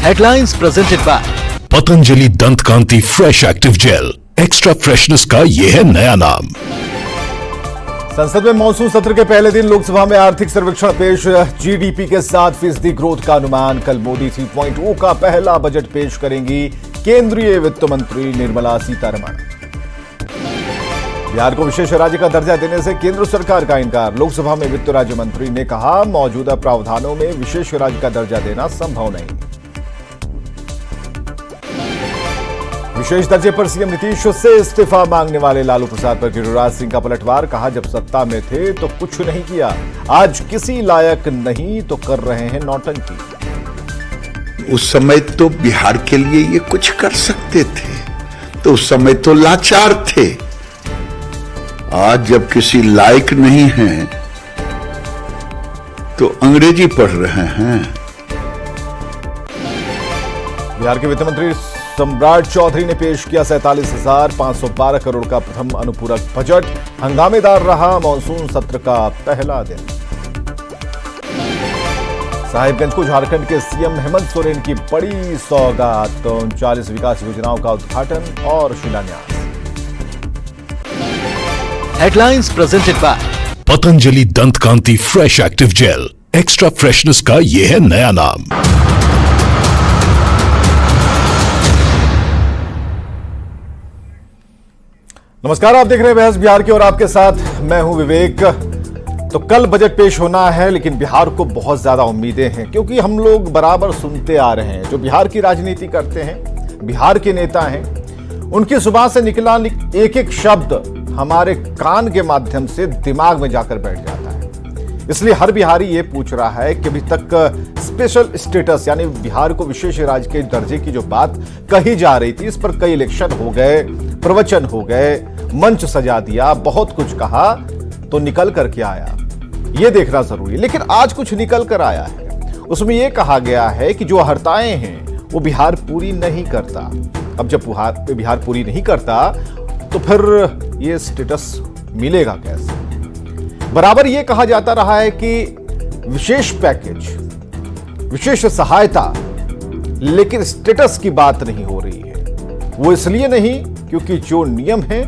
Headlines presented by Patanjali Dant Kanti fresh active gel. Extra freshness का ये है नया नाम। संसद में मॉनसून सत्र के पहले दिन लोकसभा में आर्थिक सर्वेक्षण पेश। जीडीपी के 7% ग्रोथ का अनुमान। कल मोदी 3.0 का पहला बजट पेश करेंगी केंद्रीय वित्त मंत्री निर्मला सीतारमण। बिहार को विशेष राज्य का दर्जा देने से केंद्र सरकार का इनकार। लोकसभा में वित्त राज्य मंत्री ने कहा, मौजूदा प्रावधानों में विशेष राज्य का दर्जा देना संभव नहीं। विशेष दर्जे पर सीएम नीतीश से इस्तीफा मांगने वाले लालू प्रसाद पर गिरिराज सिंह का पलटवार। कहा, जब सत्ता में थे तो कुछ नहीं किया, आज किसी लायक नहीं तो कर रहे हैं नौटंकी। उस समय तो बिहार के लिए ये कुछ कर सकते थे, तो उस समय तो लाचार थे। आज जब किसी लायक नहीं हैं तो अंग्रेजी पढ़ रहे हैं। बिहार के वित्त मंत्री सम्राट चौधरी ने पेश किया 47,512 करोड़ का प्रथम अनुपूरक बजट। हंगामेदार रहा मॉनसून सत्र का पहला दिन। साहिबगंज को झारखंड के सीएम हेमंत सोरेन की बड़ी सौगात। 39 विकास योजनाओं का उद्घाटन और शिलान्यास। Headlines presented by Patanjali Dant Kanti fresh active gel. Extra freshness का ये है नया नाम। नमस्कार, आप देख रहे हैं बहस बिहार की और आपके साथ मैं हूं विवेक। तो कल बजट पेश होना है, लेकिन बिहार को बहुत ज्यादा उम्मीदें हैं, क्योंकि हम लोग बराबर सुनते आ रहे हैं, जो बिहार की राजनीति करते हैं, बिहार के नेता हैं, उनकी जुबान से निकला एक एक शब्द हमारे कान के माध्यम से दिमाग में जाकर बैठ जाता है। इसलिए हर बिहारी ये पूछ रहा है कि अभी तक स्पेशल स्टेटस यानी बिहार को विशेष राज्य के दर्जे की जो बात कही जा रही थी, इस पर कई इलेक्शन हो गए, प्रवचन हो गए, मंच सजा दिया, बहुत कुछ कहा, तो निकल कर क्या आया ये देखना जरूरी है। लेकिन आज कुछ निकल कर आया है। उसमें यह कहा गया है कि जो हड़तालें हैं वो बिहार पूरी नहीं करता। अब जब बिहार पूरी नहीं करता तो फिर ये स्टेटस मिलेगा कैसे? बराबर ये कहा जाता रहा है कि विशेष पैकेज, विशेष सहायता, लेकिन स्टेटस की बात नहीं हो रही है। वो इसलिए नहीं क्योंकि जो नियम हैं,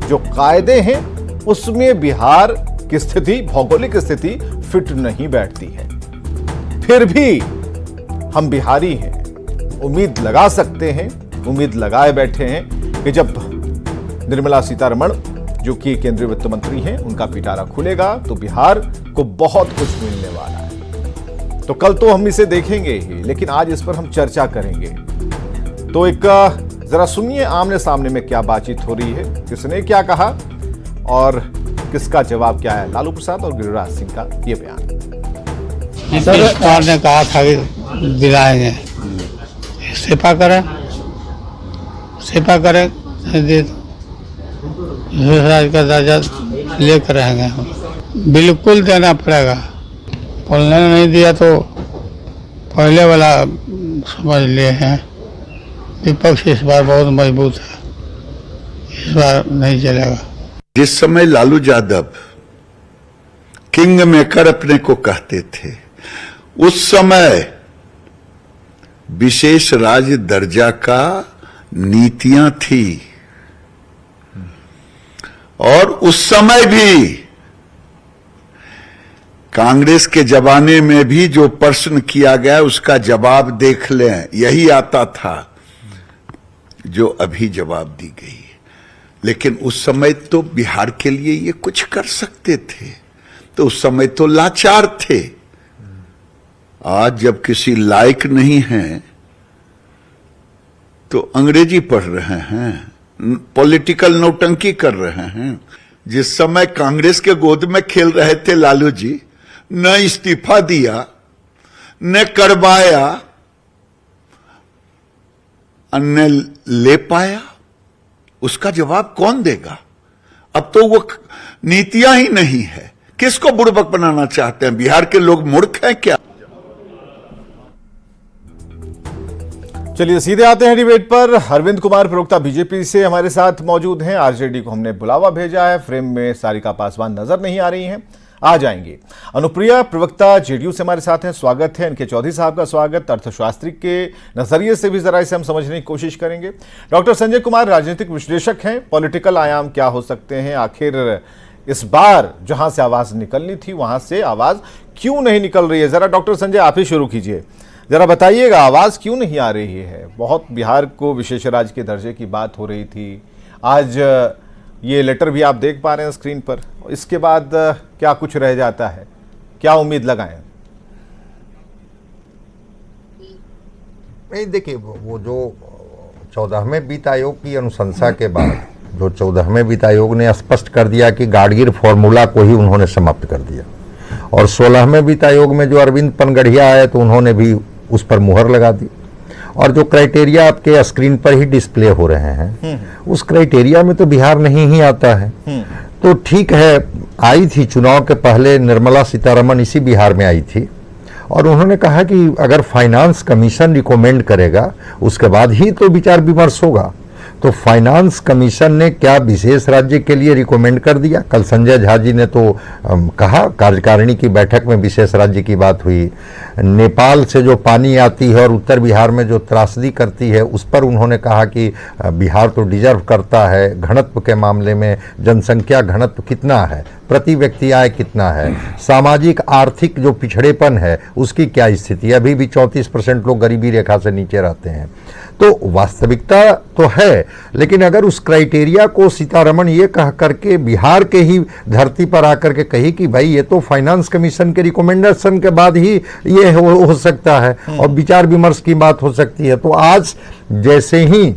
जो कायदे हैं, उसमें बिहार की स्थिति, भौगोलिक स्थिति फिट नहीं बैठती है। फिर भी हम बिहारी हैं, उम्मीद लगा सकते हैं, उम्मीद लगाए बैठे हैं कि जब निर्मला सीतारमण, जो कि केंद्रीय वित्त मंत्री हैं, उनका पिटारा खुलेगा तो बिहार को बहुत कुछ मिलने वाला है। तो कल तो हम इसे देखेंगे ही, लेकिन आज इस पर हम चर्चा करेंगे। तो एक जरा सुनिए आमने सामने में क्या बातचीत हो रही है, किसने क्या कहा और किसका जवाब क्या है। लालू प्रसाद और गिरिराज सिंह का ये बयान। नीतीश कुमार ने कहा था कि दिलाएंगे, इस्तीफा करें राज्य का दर्जा लेकर रहेंगे हम। बिल्कुल देना पड़ेगा। बोलने नहीं दिया तो पहले वाला समझ लिए हैं। विपक्ष इस बार बहुत मजबूत है, इस बार नहीं चलेगा। जिस समय लालू यादव किंग मेकर अपने को कहते थे, उस समय विशेष राज्य दर्जा का नीतियां थी, और उस समय भी कांग्रेस के जमाने में भी जो प्रश्न किया गया उसका जवाब देख लें, यही आता था जो अभी जवाब दी गई है। लेकिन उस समय तो बिहार के लिए ये कुछ कर सकते थे, तो उस समय तो लाचार थे। आज जब किसी लायक नहीं हैं तो अंग्रेजी पढ़ रहे हैं, पॉलिटिकल नौटंकी कर रहे हैं। जिस समय कांग्रेस के गोद में खेल रहे थे लालू जी, न इस्तीफा दिया, न करवाया, न ले पाया, उसका जवाब कौन देगा? अब तो वो नीतियां ही नहीं है। किसको बुड़बक बनाना चाहते हैं? बिहार के लोग मूर्ख हैं क्या? चलिए सीधे आते हैं डिबेट पर। अरविंद कुमार प्रवक्ता बीजेपी से हमारे साथ मौजूद हैं। आरजेडी को हमने बुलावा भेजा है। फ्रेम में सारिका पासवान नजर नहीं आ रही हैं। आ जाएंगी। अनुप्रिया प्रवक्ता जेडीयू से हमारे साथ हैं, स्वागत है। एनके चौधरी साहब का स्वागत। अर्थशास्त्री के नजरिए से भी जरा इसे हम समझने की कोशिश करेंगे। डॉक्टर संजय कुमार राजनीतिक विश्लेषक हैं, पॉलिटिकल आयाम क्या हो सकते हैं, आखिर इस बार जहां से आवाज निकलनी थी वहां से आवाज क्यों नहीं निकल रही है। जरा डॉक्टर संजय आप ही शुरू कीजिए, जरा बताइएगा आवाज क्यों नहीं आ रही है। बहुत बिहार को विशेष राज्य के दर्जे की बात हो रही थी, आज ये लेटर भी आप देख पा रहे हैं स्क्रीन पर। इसके बाद क्या कुछ रह जाता है, क्या उम्मीद लगाएं? नहीं, देखिए वो जो 14वें वित्त आयोग की अनुशंसा के बाद जो 14वें वित्त आयोग ने स्पष्ट कर दिया कि गाडगिल फॉर्मूला को ही उन्होंने समाप्त कर दिया, और 16वें वित्त आयोग में जो अरविंद पनगढ़िया आए तो उन्होंने भी उस पर मुहर लगा दी, और जो क्राइटेरिया आपके स्क्रीन पर ही डिस्प्ले हो रहे हैं उस क्राइटेरिया में तो बिहार नहीं ही आता है। तो ठीक है, आई थी चुनाव के पहले निर्मला सीतारमण इसी बिहार में आई थी, और उन्होंने कहा कि अगर फाइनेंस कमीशन रिकमेंड करेगा उसके बाद ही तो विचार विमर्श होगा। तो फाइनेंस कमीशन ने क्या विशेष राज्य के लिए रिकमेंड कर दिया। कल संजय झा जी ने तो कहा, कार्यकारिणी की बैठक में विशेष राज्य की बात हुई। नेपाल से जो पानी आती है और उत्तर बिहार में जो त्रासदी करती है उस पर उन्होंने कहा कि बिहार तो डिजर्व करता है। घनत्व के मामले में जनसंख्या घनत्व कितना है, प्रति व्यक्ति आय कितना है, सामाजिक आर्थिक जो पिछड़ेपन है उसकी क्या स्थिति है। अभी भी 34% लोग गरीबी रेखा से नीचे रहते हैं। तो वास्तविकता तो है, लेकिन अगर उस क्राइटेरिया को सीतारमण ये कह करके बिहार के ही धरती पर आकर के कही कि भाई ये तो फाइनेंस कमीशन के रिकमेंडेशन के बाद ही ये हो सकता है और विचार विमर्श की बात हो सकती है, तो आज जैसे ही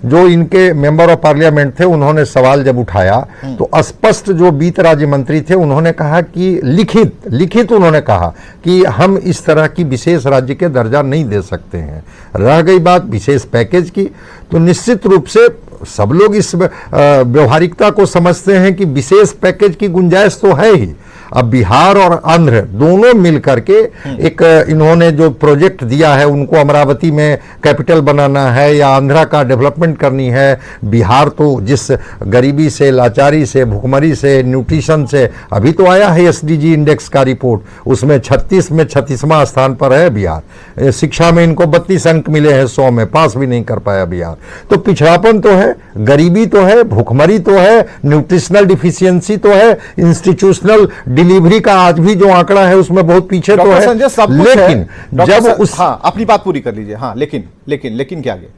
जो इनके मेंबर ऑफ पार्लियामेंट थे उन्होंने सवाल जब उठाया तो स्पष्ट जो वित्त राज्य मंत्री थे उन्होंने कहा कि लिखित उन्होंने कहा कि हम इस तरह की विशेष राज्य के दर्जा नहीं दे सकते हैं। रह गई बात विशेष पैकेज की, तो निश्चित रूप से सब लोग इस व्यवहारिकता को समझते हैं कि विशेष पैकेज की गुंजाइश तो है ही। अब बिहार और आंध्र दोनों मिलकर के एक इन्होंने जो प्रोजेक्ट दिया है, उनको अमरावती में कैपिटल बनाना है या आंध्रा का डेवलपमेंट करनी है। बिहार तो जिस गरीबी से, लाचारी से, भुखमरी से, न्यूट्रिशन से, अभी तो आया है एसडीजी इंडेक्स का रिपोर्ट, उसमें 36 में 36वां स्थान पर है बिहार। शिक्षा में इनको 32 अंक मिले हैं 100 में, पास भी नहीं कर पाया बिहार। तो पिछड़ापन तो है, गरीबी तो है, भुखमरी तो है, न्यूट्रिशनल डिफिशियंसी तो है, इंस्टीट्यूशनल डिलीवरी का आज भी जो आंकड़ा है उसमें बहुत पीछे तो है। लेकिन जब उस हाँ, अपनी बात पूरी कर लीजिए। हाँ, लेकिन क्या आगे?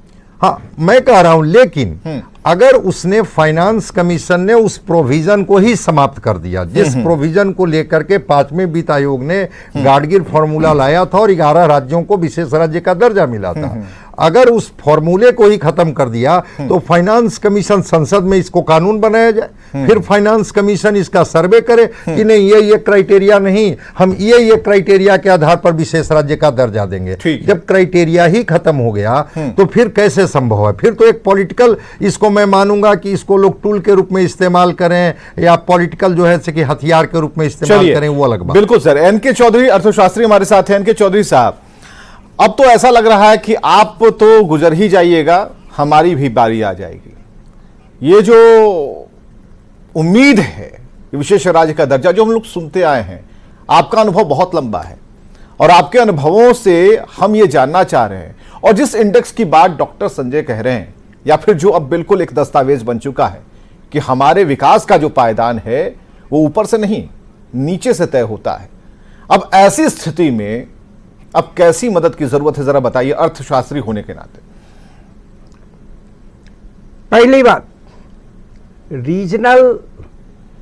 हाँ, मैं कह रहा हूं लेकिन अगर उसने फाइनेंस कमीशन ने उस प्रोविजन को ही समाप्त कर दिया जिस प्रोविजन को लेकर के 5वें वित्त आयोग ने गाडगिल फॉर्मूला लाया था और 11 राज्यों को विशेष राज्य का दर्जा मिला था, अगर उस फॉर्मूले को ही खत्म कर दिया तो फाइनेंस कमीशन संसद में इसको कानून बनाया जाए, फिर फाइनेंस कमीशन इसका सर्वे करे कि नहीं ये क्राइटेरिया नहीं, हम ये क्राइटेरिया के आधार पर विशेष राज्य का दर्जा देंगे। जब क्राइटेरिया ही खत्म हो गया तो फिर कैसे संभव है? फिर तो एक पॉलिटिकल, इसको मैं मानूंगा कि इसको लोग टूल के रूप में इस्तेमाल करें या पॉलिटिकल जो है कि हथियार के रूप में इस्तेमाल करें, वो अलग बात। बिल्कुल सर। एनके चौधरी अर्थशास्त्री हमारे साथ हैं। एनके चौधरी साहब, अब तो ऐसा लग रहा है कि आप तो गुजर ही जाइएगा, हमारी भी बारी आ जाएगी। ये जो उम्मीद है विशेष राज्य का दर्जा जो हम लोग सुनते आए हैं, आपका अनुभव बहुत लंबा है और आपके अनुभवों से हम ये जानना चाह रहे हैं, और जिस इंडेक्स की बात डॉक्टर संजय कह रहे हैं या फिर जो अब बिल्कुल एक दस्तावेज बन चुका है कि हमारे विकास का जो पायदान है वो ऊपर से नहीं नीचे से तय होता है, अब ऐसी स्थिति में अब कैसी मदद की जरूरत है, जरा बताइए अर्थशास्त्री होने के नाते। पहली बात, रीजनल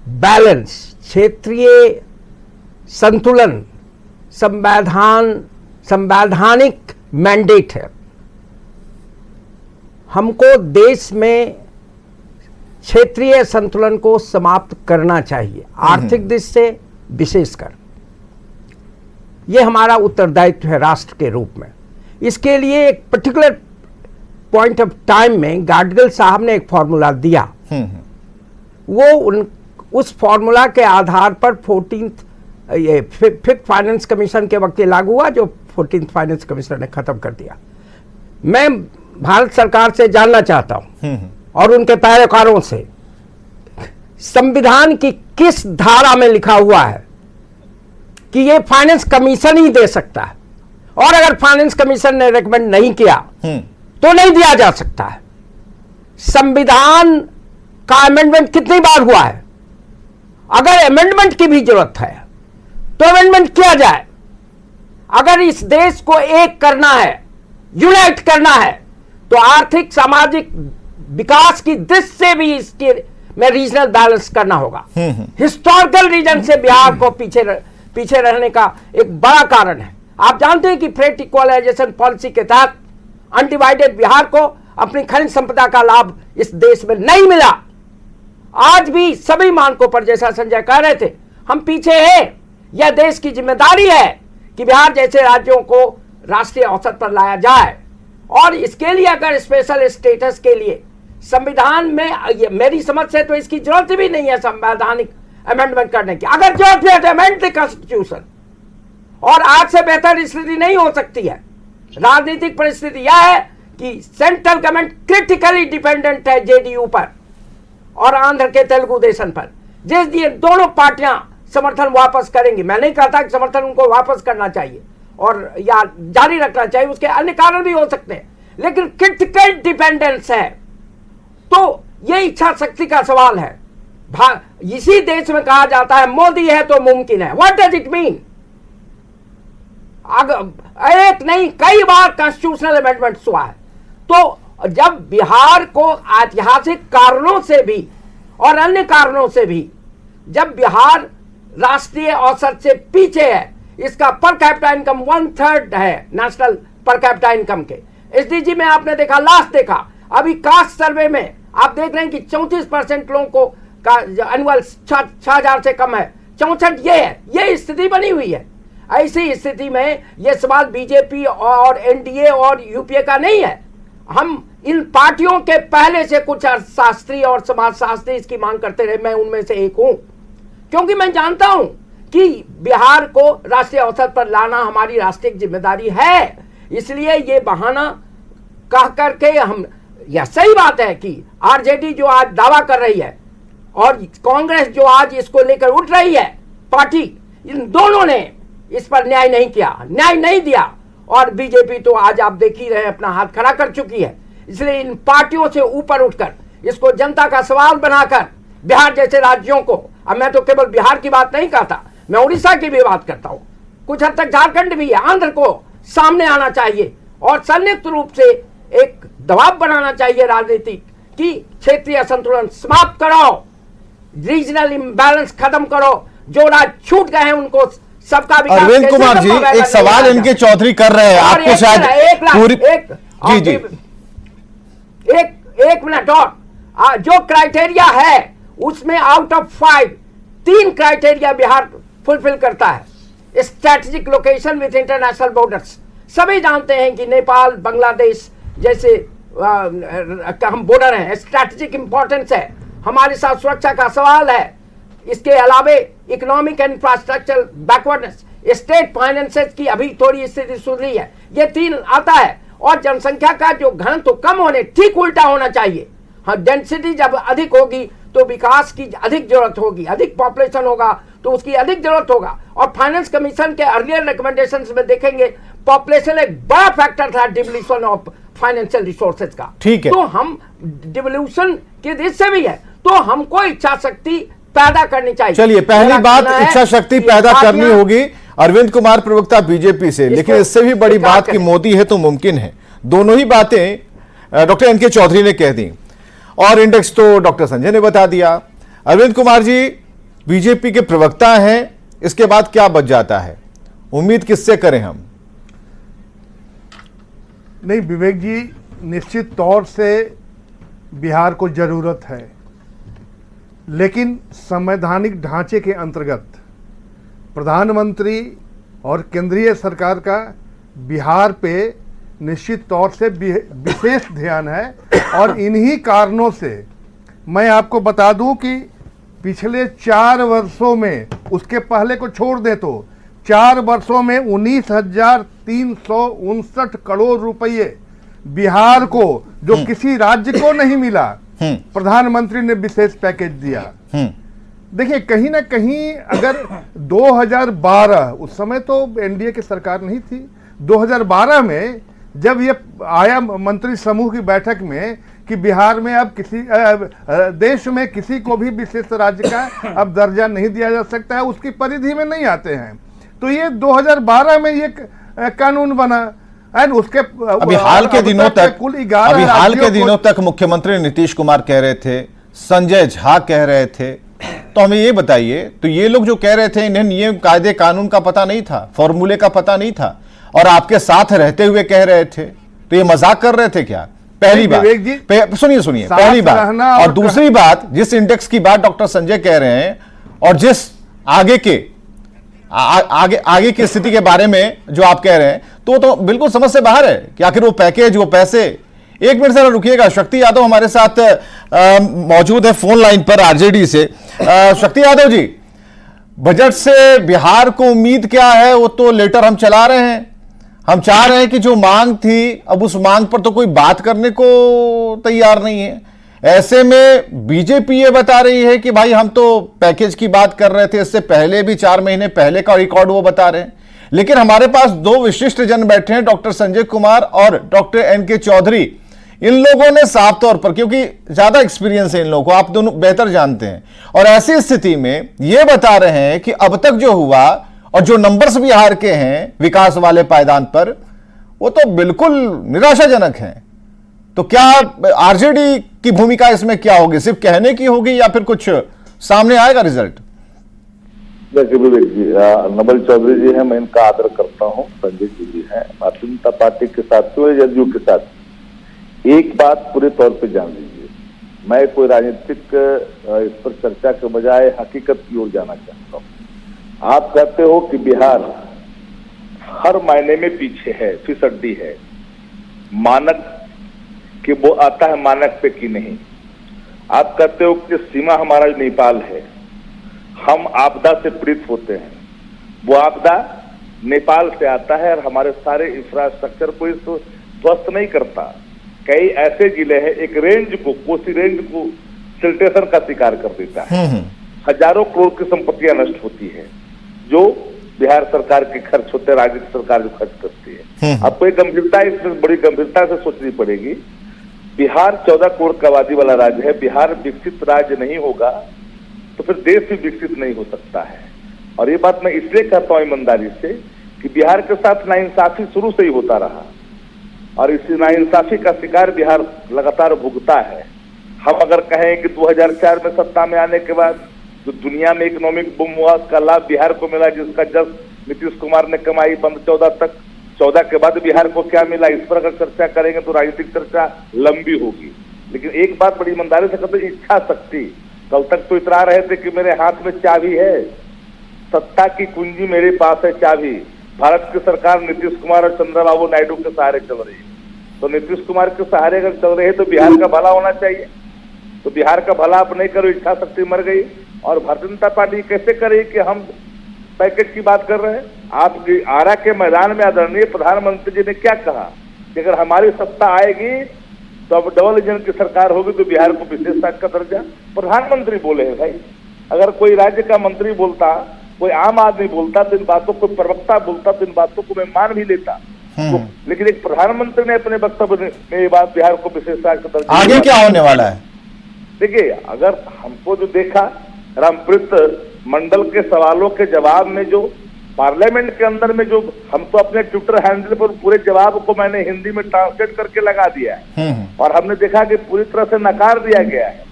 बैलेंस, क्षेत्रीय संतुलन संवैधानिक मैंडेट है। हमको देश में क्षेत्रीय संतुलन को समाप्त करना चाहिए, आर्थिक दृष्टि से विशेषकर। यह हमारा उत्तरदायित्व है राष्ट्र के रूप में। इसके लिए एक पर्टिकुलर पॉइंट ऑफ टाइम में गाडगिल साहब ने एक फॉर्मूला दिया। वो उस फॉर्मूला के आधार पर 5th फाइनेंस कमीशन के वक्त लागू हुआ, जो 14th फाइनेंस कमीशन ने खत्म कर दिया। मैं भारत सरकार से जानना चाहता हूं और उनके पैरोकारों से, संविधान की किस धारा में लिखा हुआ है कि ये फाइनेंस कमीशन ही दे सकता है, और अगर फाइनेंस कमीशन ने रेकमेंड नहीं किया तो नहीं दिया जा सकता है। संविधान का अमेंडमेंट कितनी बार हुआ है? अगर अमेंडमेंट की भी जरूरत है तो अमेंडमेंट किया जाए। अगर इस देश को एक करना है, यूनाइट करना है, तो आर्थिक सामाजिक विकास की दृष्टि से भी इसके में रीजनल बैलेंस करना होगा। हिस्टोरिकल रीजन से बिहार को पीछे रहने का एक बड़ा कारण है। आप जानते हैं कि फ्रेट इक्वलाइजेशन पॉलिसी के तहत अनडिवाइडेड बिहार को अपनी खनिज संपदा का लाभ इस देश में नहीं मिला। आज भी सभी मानकों पर, जैसा संजय कह रहे थे, हम पीछे हैं। यह देश की जिम्मेदारी है कि बिहार जैसे राज्यों को राष्ट्रीय औसत पर लाया जाए, और इसके लिए अगर स्पेशल स्टेटस के लिए संविधान में, मेरी समझ से तो इसकी जरूरत भी नहीं है संवैधानिक अमेंडमेंट करने की। अगर जरूरत है तो अमेंड द कॉन्स्टिट्यूशन, और आज से बेहतर स्थिति नहीं हो सकती है। राजनीतिक परिस्थिति यह है कि सेंट्रल गवर्नमेंट क्रिटिकली डिपेंडेंट है जेडीयू पर और आंध्र के तेलुगु देशम पर, जिस दिन दोनों पार्टियां समर्थन वापस करेंगी। मैं नहीं कहता कि समर्थन उनको वापस करना चाहिए और या जारी रखना चाहिए, उसके अन्य कारण भी हो सकते हैं, लेकिन क्रिटिकल डिपेंडेंस है, तो यह इच्छा शक्ति का सवाल है। इसी देश में कहा जाता है मोदी है तो मुमकिन है। What does it mean? एक नहीं, कई बार कॉन्स्टिट्यूशनल अमेंडमेंट हुआ है। तो जब बिहार को ऐतिहासिक कारणों से भी और अन्य कारणों से भी, जब बिहार राष्ट्रीय औसत से पीछे है, इसका पर कैपिटा इनकम 1/3 है नेशनल पर कैपिटा इनकम के। एसडीजी में आपने देखा, लास्ट देखा अभी कास्ट सर्वे में आप देख रहे हैं कि 34% लोगों को का एनुअल 6,000 से कम है। 64 ये है, ये स्थिति बनी हुई है। ऐसी स्थिति में यह सवाल बीजेपी और एनडीए और यूपीए का नहीं है। हम इन पार्टियों के पहले से कुछ अर्थशास्त्री और समाजशास्त्री इसकी मांग करते रहे, मैं उनमें से एक हूं, क्योंकि मैं जानता हूं कि बिहार को राष्ट्रीय औसत पर लाना हमारी राष्ट्रीय जिम्मेदारी है। इसलिए ये बहाना कह करके हम, यह सही बात है कि आरजेडी जो आज दावा कर रही है और कांग्रेस जो आज इसको लेकर उठ रही है पार्टी, इन दोनों ने इस पर न्याय नहीं किया, न्याय नहीं दिया, और बीजेपी तो आज आप देख ही रहे अपना हाथ खड़ा कर चुकी है। इसलिए इन पार्टियों से ऊपर उठकर इसको जनता का सवाल बनाकर बिहार जैसे राज्यों को, अब मैं तो केवल बिहार की बात नहीं कहता, मैं उड़ीसा की भी बात करता हूं, कुछ हद तक झारखंड भी है, आंध्र को सामने आना चाहिए और संयुक्त रूप से एक दबाव बनाना चाहिए राजनीतिक कि क्षेत्रीय असंतुलन समाप्त करो, रीजनल इम्बैलेंस खत्म करो, जो राज्य छूट गए हैं उनको सबका विकास। अरविंद कुमार जी, एक सवाल इनके चौधरी कर रहे हैं, आपको शायद पूरी जी जी एक मिनट और, जो क्राइटेरिया है उसमें out of 5 3 criteria Bihar fulfil करता है। Strategic location with international borders, सभी जानते हैं कि नेपाल बांग्लादेश जैसे हम बॉर्डर हैं, स्ट्रैटेजिक इंपॉर्टेंस है, हमारे साथ सुरक्षा का सवाल है। इसके अलावे economic and infrastructure backwardness, state finances की अभी थोड़ी स्थिति सुधरी है, ये 3 आता है। और जनसंख्या का जो घनत्व तो कम होने, ठीक उल्टा होना चाहिए। हाँ, डेंसिटी जब अधिक होगी तो विकास की अधिक जरूरत होगी, अधिक पॉपुलेशन होगा तो उसकी अधिक जरूरत होगा। और फाइनेंस कमीशन के अर्लियर रिकमेंडेशंस में देखेंगे पॉपुलेशन एक बड़ा फैक्टर था डिवोल्यूशन ऑफ फाइनेंशियल रिसोर्सेज का। ठीक है, तो हम डिवोल्यूशन के दृष्टि से भी है, तो हमको इच्छा शक्ति पैदा करनी चाहिए। चलिए, पहली बात इच्छा शक्ति पैदा करनी होगी। अरविंद कुमार प्रवक्ता बीजेपी से, लेकिन इससे भी बड़ी बात कि मोदी है तो मुमकिन है, दोनों ही बातें डॉक्टर एनके चौधरी ने कह दी और इंडेक्स तो डॉक्टर संजय ने बता दिया। अरविंद कुमार जी बीजेपी के प्रवक्ता हैं, इसके बाद क्या बच जाता है? उम्मीद किससे करें हम? नहीं विवेक जी, निश्चित तौर से बिहार को जरूरत है, लेकिन संवैधानिक ढांचे के अंतर्गत प्रधानमंत्री और केंद्रीय सरकार का बिहार पे निश्चित तौर से विशेष ध्यान है। और इन्हीं कारणों से मैं आपको बता दूं कि पिछले 4 वर्षों में, उसके पहले को छोड़ दे तो 4 वर्षों में 19,359 करोड़ रुपये बिहार को, जो किसी राज्य को नहीं मिला, प्रधानमंत्री ने विशेष पैकेज दिया। देखिए कहीं ना कहीं अगर 2012 उस समय तो एनडीए की सरकार नहीं थी, 2012 में जब ये आया मंत्री समूह की बैठक में कि बिहार में अब किसी देश में किसी को भी विशेष राज्य का अब दर्जा नहीं दिया जा सकता है, उसकी परिधि में नहीं आते हैं, तो ये 2012 में ये कानून बना। एंड उसके अभी हाल के दिनों तक कुल 11 अभी हाल के राज्यों दिनों तक मुख्यमंत्री नीतीश कुमार कह रहे थे, संजय झा कह रहे थे, तो हमें ये बताइए, तो ये लोग जो कह रहे थे इन्हें नियम कायदे कानून का पता नहीं था, फॉर्मूले का पता नहीं था, और आपके साथ रहते हुए कह रहे थे, तो ये मजाक कर रहे थे क्या? पहली बात, सुनिए पहली बात, और दूसरी बात, जिस इंडेक्स की बात डॉक्टर संजय कह रहे हैं और जिस आगे की स्थिति के बारे में जो आप कह रहे हैं, तो बिल्कुल समझ से बाहर है कि आखिर वो पैकेज, वो पैसे। एक मिनट जरा रुकिएगा, शक्ति यादव हमारे साथ मौजूद है फोन लाइन पर आरजेडी से। शक्ति यादव जी, बजट से बिहार को उम्मीद क्या है? वो तो लेटर हम चला रहे हैं, हम चाह रहे हैं कि जो मांग थी, अब उस मांग पर तो कोई बात करने को तैयार नहीं है। ऐसे में बीजेपी ये बता रही है कि भाई हम तो पैकेज की बात कर रहे थे, इससे पहले भी 4 महीने पहले का रिकॉर्ड वो बता रहे हैं, लेकिन हमारे पास 2 विशिष्ट जन बैठे हैं, डॉक्टर संजय कुमार और डॉक्टर एनके चौधरी। इन लोगों ने साफ तौर पर, क्योंकि ज्यादा एक्सपीरियंस है इन लोगों को, आप दोनों बेहतर जानते हैं, और ऐसी स्थिति में ये बता रहे हैं कि अब तक जो हुआ और जो नंबर्स बिहार के हैं विकास वाले पायदान पर, वो तो बिल्कुल निराशाजनक हैं। तो क्या आरजेडी की भूमिका इसमें क्या होगी? सिर्फ कहने की होगी या फिर कुछ सामने आएगा रिजल्ट? देखिए विवेक जी, नवल चौधरी जी हैं, मैं इनका आदर करता हूं, संजय जी हैं, भारतीय जनता पार्टी के साथ जदयू के साथ। एक बात पूरे तौर पे जान लीजिए, मैं कोई राजनीतिक इस पर चर्चा के बजाय हकीकत की ओर जाना चाहता हूं। आप कहते हो कि बिहार हर मायने में पीछे है, फिसड्डी है, मानक कि वो आता है मानक पे कि नहीं। आप कहते हो कि सीमा हमारा नेपाल है, हम आपदा से पीड़ित होते हैं, वो आपदा नेपाल से आता है और हमारे सारे इंफ्रास्ट्रक्चर को ध्वस्त नहीं करता। कई ऐसे जिले हैं, एक रेंज को, कोसी रेंज को सिल्टेशन का शिकार कर देता है, हजारों करोड़ की संपत्तियां नष्ट होती है, जो बिहार सरकार के खर्च होते हैं, राज्य सरकार जो खर्च करती है। अब कोई गंभीरता, इसमें बड़ी गंभीरता से सोचनी पड़ेगी। बिहार 14 करोड़ की आबादी वाला राज्य है, बिहार विकसित राज्य नहीं होगा तो फिर देश भी विकसित नहीं हो सकता है। और ये बात मैं इसलिए कहता हूं ईमानदारी से कि बिहार के साथ नाइंसाफी शुरू से ही होता रहा और इस नाइंसाफी का शिकार बिहार लगातार भुगता है। हम अगर कहें कि 2004 में सत्ता में आने के बाद जो दुनिया में इकोनॉमिक बूम हुआ, उसका लाभ बिहार को मिला, जिसका जस नीतीश कुमार ने कमाई 14 तक। 14 के बाद बिहार को क्या मिला, इस पर अगर चर्चा करेंगे तो राजनीतिक चर्चा लंबी होगी। लेकिन एक बात बड़ी ईमानदारी से कहते, इच्छा शक्ति। कल तक तो इतरा रहे थे कि मेरे हाथ में चाबी है, सत्ता की कुंजी मेरे पास है चाबी। भारत की सरकार नीतीश कुमार और चंद्रबाबू नायडू के सहारे चल रही है, तो नीतीश कुमार के सहारे अगर चल रहे हैं तो बिहार का भला होना चाहिए। तो बिहार का भला आप नहीं करो, इच्छा शक्ति मर गई। और भारतीय जनता पार्टी कैसे करे कि हम पैकेज की बात कर रहे हैं? आपकी आरा के मैदान में आदरणीय प्रधानमंत्री जी ने क्या कहा कि अगर हमारी सत्ता आएगी तो अब डबल इंजन की सरकार होगी तो बिहार को विशेष राज्य का दर्जा। प्रधानमंत्री बोले हैं भाई, अगर कोई राज्य का मंत्री बोलता, कोई आम आदमी बोलता तो इन बातों को, प्रवक्ता बोलता तो इन बातों को मैं मान भी लेता। तो, लेकिन एक प्रधानमंत्री ने अपने वक्तव्य में ये बात बिहार को विशेष राज्य का दर्जा। आगे क्या होने वाला है? देखिए, अगर हमको जो देखा रामप्रीत मंडल के सवालों के जवाब में, जो पार्लियामेंट के अंदर में, जो हम तो अपने ट्विटर हैंडल पर पूरे जवाब को मैंने हिंदी में ट्रांसलेट करके लगा दिया है और हमने देखा कि पूरी तरह से नकार दिया गया है।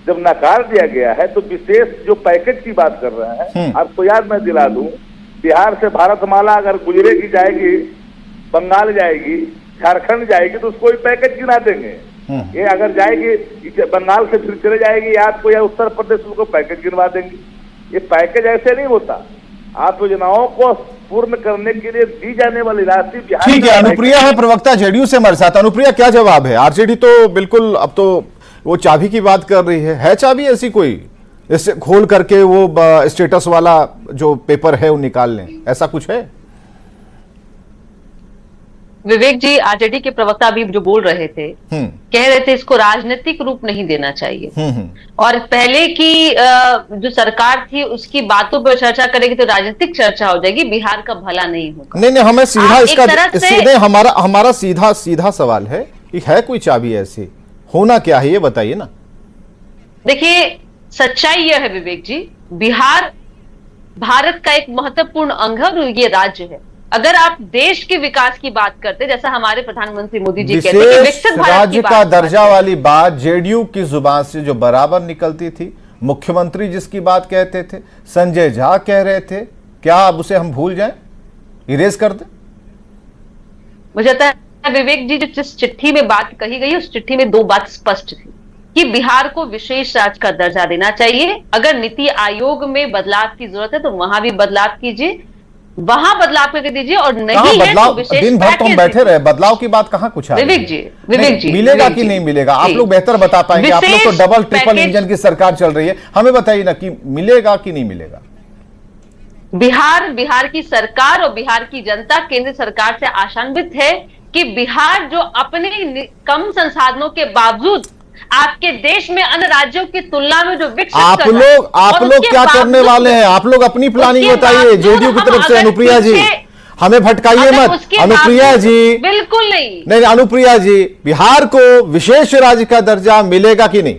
जब नकार दिया गया है तो विशेष जो पैकेज की बात कर रहे हैं, आपको याद मैं दिला दूं, बिहार से भारतमाला अगर गुजरेगी जाएगी, बंगाल जाएगी, झारखंड जाएगी तो उसको पैकेज गिना देंगे। ये अगर जाएगी बंगाल से फिर चले जाएगी आपको या उत्तर प्रदेश, उसको पैकेज गिनवा देंगे। ये पैकेज ऐसे नहीं होता। आप योजनाओं को पूर्ण करने के लिए दी जाने वाली राशि बिहार। ठीक है, अनुप्रिया है प्रवक्ता जेडीयू से हमारे साथ। अनुप्रिया, क्या जवाब है? आरजेडी तो बिल्कुल अब तो वो चाबी की बात कर रही है चाबी ऐसी कोई, इससे खोल करके वो स्टेटस वाला जो पेपर है वो निकाल लें, ऐसा कुछ है? विवेक जी, आरजेडी के प्रवक्ता अभी जो बोल रहे थे, कह रहे थे इसको राजनीतिक रूप नहीं देना चाहिए। और पहले की जो सरकार थी उसकी बातों पर चर्चा करेगी तो राजनीतिक चर्चा हो जाएगी, बिहार का भला नहीं होगा। नहीं, हमें सीधा इसका सीधे हमारा सीधा सवाल है कि है कोई चाबी ऐसी, होना क्या है ये बताइए ना। देखिए, सच्चाई यह है विवेक जी, बिहार भारत का एक महत्वपूर्ण अंग है और ये राज्य है। अगर आप देश के विकास की बात करते, जैसा हमारे प्रधानमंत्री मोदी जी कहते हैं कि विकसित भारत राज्य की का दर्जा वाली बात जेडीयू की जुबान से जो बराबर निकलती थी, मुख्यमंत्री जिसकी बात कहते थे, संजय झा कह रहे थे, क्या अब उसे हम भूल जाएं, इरेज कर दें? मुझे लगता है विवेक जी, जिस चिट्ठी में बात कही गई उस चिट्ठी में दो बात स्पष्ट थी कि बिहार को विशेष राज्य का दर्जा देना चाहिए। अगर नीति आयोग में बदलाव की जरूरत है तो वहां भी बदलाव कीजिए, वहां बदलाव करके दीजिए, और नहीं है बदलाव, तो विशेष दिन भर तो हम बैठे रहे, बदलाव की बात कहां कुछ आ रही है? विवेक जी मिलेगा कि नहीं मिलेगा? आप लोग बेहतर बता पाएंगे, आप लोग तो डबल ट्रिपल इंजन की सरकार चल रही है, हमें बताइए ना कि मिलेगा कि नहीं मिलेगा? बिहार की सरकार और बिहार की जनता केंद्र सरकार से आशान्वित है कि बिहार जो अपने कम संसाधनों के बावजूद आपके देश में अन्य राज्यों की तुलना में जो विकसित आप लोग क्या करने वाले हैं? आप लोग अपनी प्लानिंग बताइए जेडीयू की तरफ से। अनुप्रिया जी, हमें भटकाइए मत। अनुप्रिया जी, बिल्कुल नहीं। अनुप्रिया जी, बिहार को विशेष राज्य का दर्जा मिलेगा कि नहीं?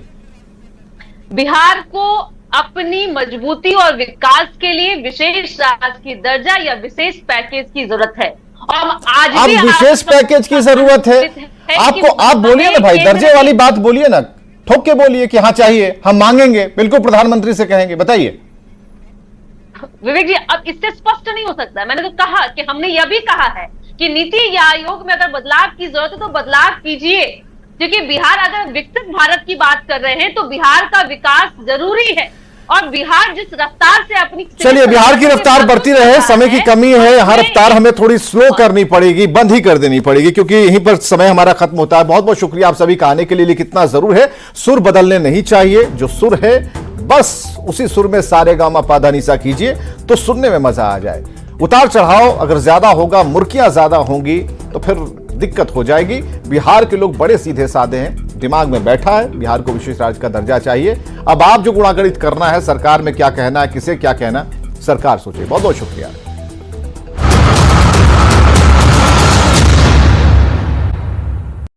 बिहार को अपनी मजबूती और विकास के लिए विशेष राज्य की दर्जा या विशेष पैकेज की जरूरत है। और आज अब विशेष पैकेज की जरूरत है आपको, आप बोलिए ना भाई, दर्जे वाली बात बोलिए ना, ठोक के बोलिए कि हाँ चाहिए, हम मांगेंगे, बिल्कुल प्रधानमंत्री से कहेंगे, बताइए। विवेक जी, अब इससे स्पष्ट नहीं हो सकता। मैंने तो कहा कि हमने यह भी कहा है कि नीति आयोग में अगर बदलाव की जरूरत है तो बदलाव कीजिए, क्योंकि बिहार, अगर विकसित भारत की बात कर रहे हैं तो बिहार का विकास जरूरी है। और बिहार जिस रफ्तार से अपनी, चलिए बिहार की रफ्तार बढ़ती रहे, समय की कमी है, यहाँ रफ्तार हमें थोड़ी स्लो करनी पड़ेगी, बंद ही कर देनी पड़ेगी, क्योंकि यहीं पर समय हमारा खत्म होता है। बहुत बहुत शुक्रिया आप सभी का आने के लिए। लेकिन इतना जरूर है, सुर बदलने नहीं चाहिए, जो सुर है बस उसी सुर में सारे गामा पाधा निसा कीजिए तो सुनने में मजा आ जाए। उतार चढ़ाव अगर ज्यादा होगा, मुर्कियां ज्यादा होंगी तो फिर दिक्कत हो जाएगी। बिहार के लोग बड़े सीधे साधे हैं, दिमाग में बैठा है, बिहार को विशेष राज्य का दर्जा चाहिए। अब आप जो गुणागणित करना है, सरकार में क्या कहना है, किसे क्या कहना, सरकार सोचे। बहुत बहुत शुक्रिया।